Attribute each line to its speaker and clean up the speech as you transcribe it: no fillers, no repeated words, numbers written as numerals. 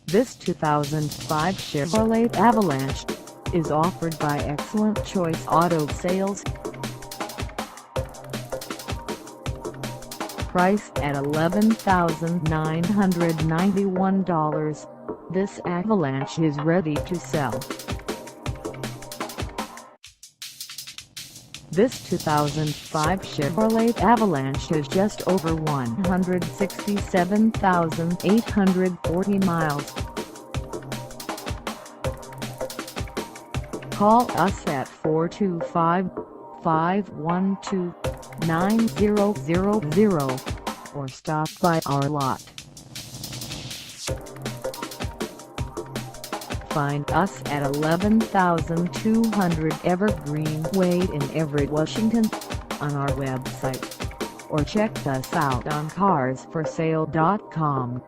Speaker 1: This 2005 Chevrolet Avalanche is offered by Excellent Choice Auto Sales. Priced at $11,991, this Avalanche is ready to sell. This 2005 Chevrolet Avalanche has just over 167,840 miles. Call us at 425-512-9000 or stop by our lot. Find us at 11,200 Evergreen Way in Everett, Washington, on our website, or check us out on carsforsale.com.